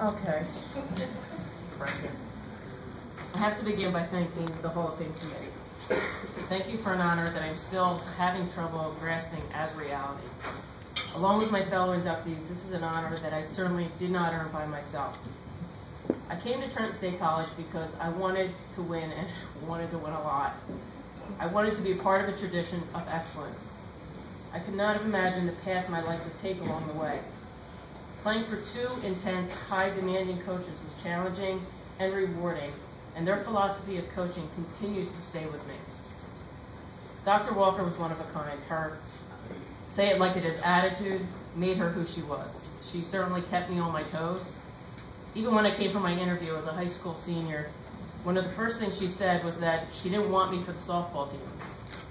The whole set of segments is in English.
Okay. I have to begin by thanking the Hall of Fame Committee. Thank you for an honor that I'm still having trouble grasping as reality. Along with my fellow inductees, this is an honor that I certainly did not earn by myself. I came to Trenton State College because I wanted to win and wanted to win a lot. I wanted to be a part of a tradition of excellence. I could not have imagined the path my life would take along the way. Playing for two intense, high-demanding coaches was challenging and rewarding, and their philosophy of coaching continues to stay with me. Dr. Walker was one of a kind. Her say it like it is attitude made her who she was. She certainly kept me on my toes. Even when I came for my interview as a high school senior, one of the first things she said was that she didn't want me for the softball team.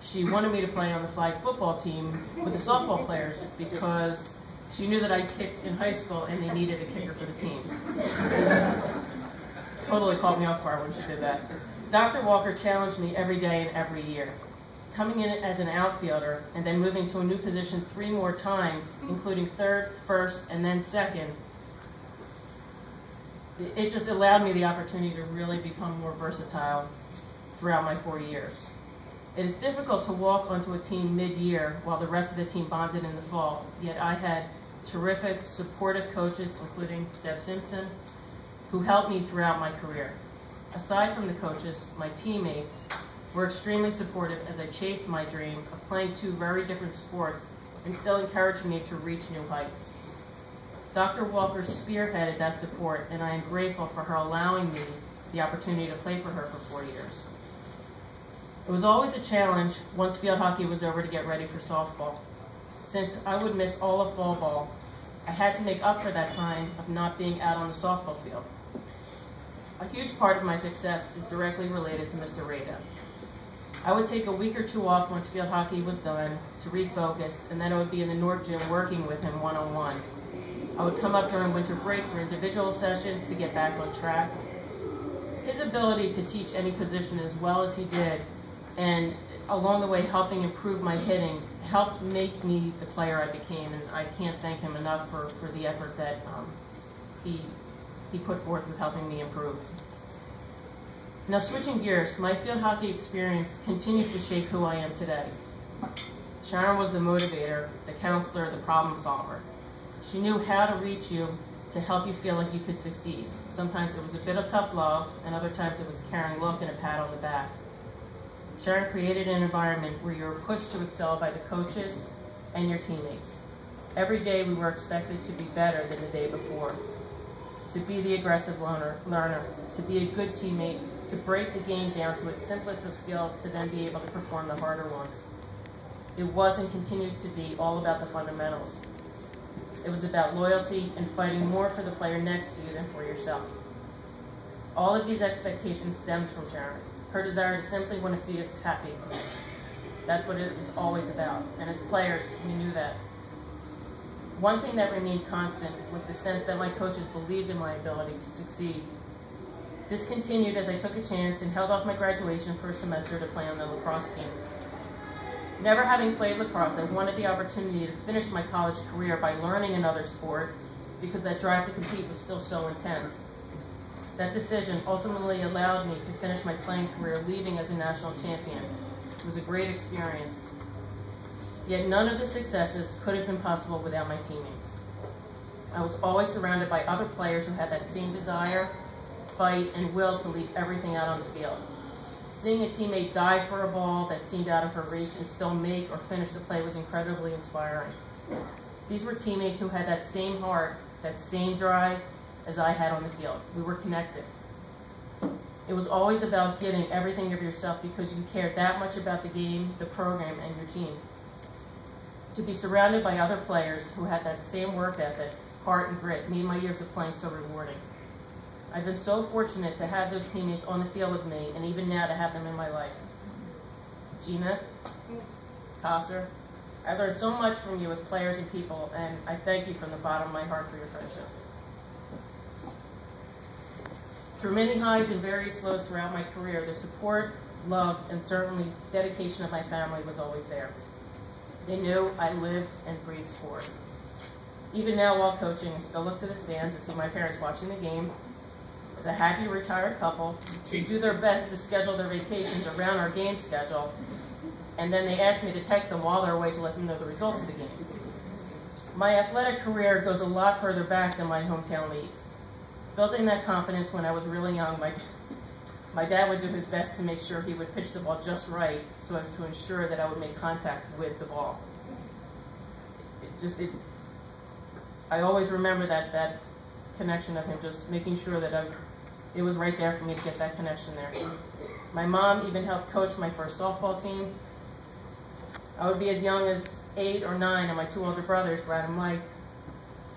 She wanted me to play on the flag football team with the softball players because she knew that I kicked in high school and they needed a kicker for the team. Totally caught me off guard when she did that. Dr. Walker challenged me every day and every year. Coming in as an outfielder and then moving to a new position 3 more times, including third, first, and then second, it just allowed me the opportunity to really become more versatile throughout my 4 years. It is difficult to walk onto a team mid-year while the rest of the team bonded in the fall, yet I had terrific, supportive coaches, including Deb Simpson, who helped me throughout my career. Aside from the coaches, my teammates were extremely supportive as I chased my dream of playing 2 very different sports and still encouraged me to reach new heights. Dr. Walker spearheaded that support, and I am grateful for her allowing me the opportunity to play for her for 4 years. It was always a challenge once field hockey was over to get ready for softball. Since I would miss all of fall ball, I had to make up for that time of not being out on the softball field. A huge part of my success is directly related to Mr. Rada. I would take a week or 2 off once field hockey was done to refocus, and then I would be in the North Gym working with him one-on-one. I would come up during winter break for individual sessions to get back on track. His ability to teach any position as well as he did, and along the way helping improve my hitting, helped make me the player I became, and I can't thank him enough for the effort that he put forth with helping me improve. Now, switching gears, my field hockey experience continues to shape who I am today. Sharon was the motivator, the counselor, the problem solver. She knew how to reach you to help you feel like you could succeed. Sometimes it was a bit of tough love, and other times it was a caring look and a pat on the back. Sharon created an environment where you were pushed to excel by the coaches and your teammates. Every day we were expected to be better than the day before, to be the aggressive learner, to be a good teammate, to break the game down to its simplest of skills, to then be able to perform the harder ones. It was and continues to be all about the fundamentals. It was about loyalty and fighting more for the player next to you than for yourself. All of these expectations stemmed from Sharon. Her desire to simply want to see us happy. That's what it was always about. And as players, we knew that. One thing that remained constant was the sense that my coaches believed in my ability to succeed. This continued as I took a chance and held off my graduation for a semester to play on the lacrosse team. Never having played lacrosse, I wanted the opportunity to finish my college career by learning another sport because that drive to compete was still so intense. That decision ultimately allowed me to finish my playing career leaving as a national champion. It was a great experience. Yet none of the successes could have been possible without my teammates. I was always surrounded by other players who had that same desire, fight, and will to leave everything out on the field. Seeing a teammate die for a ball that seemed out of her reach and still make or finish the play was incredibly inspiring. These were teammates who had that same heart, that same drive as I had on the field. We were connected. It was always about giving everything of yourself because you cared that much about the game, the program, and your team. To be surrounded by other players who had that same work ethic, heart, and grit made my years of playing so rewarding. I've been so fortunate to have those teammates on the field with me, and even now to have them in my life. Gina, Kosser, I learned so much from you as players and people, and I thank you from the bottom of my heart for your friendships. Through many highs and various lows throughout my career, the support, love, and certainly dedication of my family was always there. They knew I lived and breathed sport. Even now while coaching, I still look to the stands to see my parents watching the game. As a happy retired couple, who do their best to schedule their vacations around our game schedule, and then they ask me to text them while they're away to let them know the results of the game. My athletic career goes a lot further back than my hometown leagues. Building that confidence when I was really young, my dad would do his best to make sure he would pitch the ball just right so as to ensure that I would make contact with the ball. I always remember that connection of him, just making sure that it was right there for me to get that connection there. My mom even helped coach my first softball team. I would be as young as 8 or 9, and my 2 older brothers, Brad and Mike,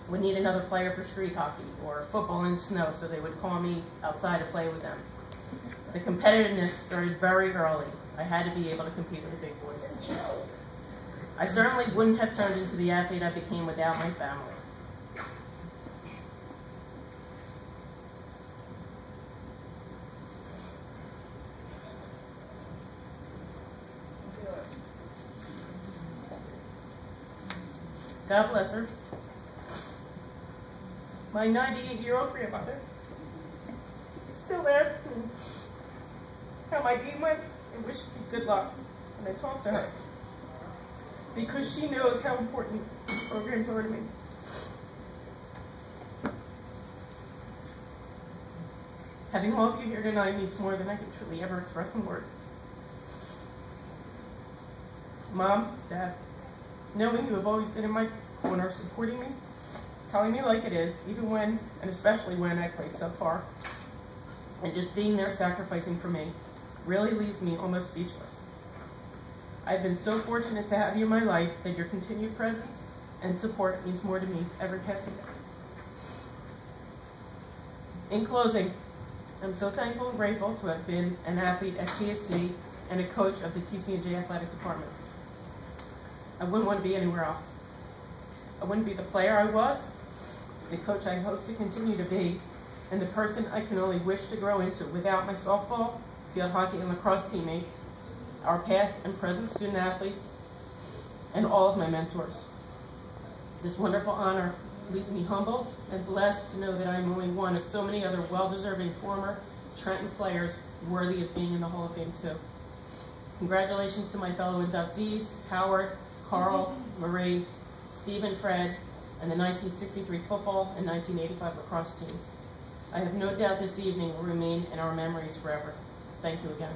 would need another player for street hockey or football in the snow, so they would call me outside to play with them. The competitiveness started very early. I had to be able to compete with the big boys. I certainly wouldn't have turned into the athlete I became without my family. God bless her. My 98-year-old grandmother still asks me how my game went and wishes me good luck when I talk to her, because she knows how important these programs are to me. Having all of you here tonight means more than I can truly ever express in words. Mom, Dad, knowing you have always been in my corner, supporting me, telling me like it is, even when, and especially when I played subpar, and just being there sacrificing for me, really leaves me almost speechless. I've been so fortunate to have you in my life that your continued presence and support means more to me every passing day. In closing, I'm so thankful and grateful to have been an athlete at TSC and a coach of the TCNJ athletic department. I wouldn't want to be anywhere else. I wouldn't be the player I was, the coach I hope to continue to be, and the person I can only wish to grow into without my softball, field hockey, and lacrosse teammates, our past and present student athletes, and all of my mentors. This wonderful honor leaves me humbled and blessed to know that I am only one of so many other well-deserving former Trenton players worthy of being in the Hall of Fame too. Congratulations to my fellow inductees, Howard, Carl, Marie, Steve and Fred, and the 1963 football and 1985 lacrosse teams. I have no doubt this evening will remain in our memories forever. Thank you again.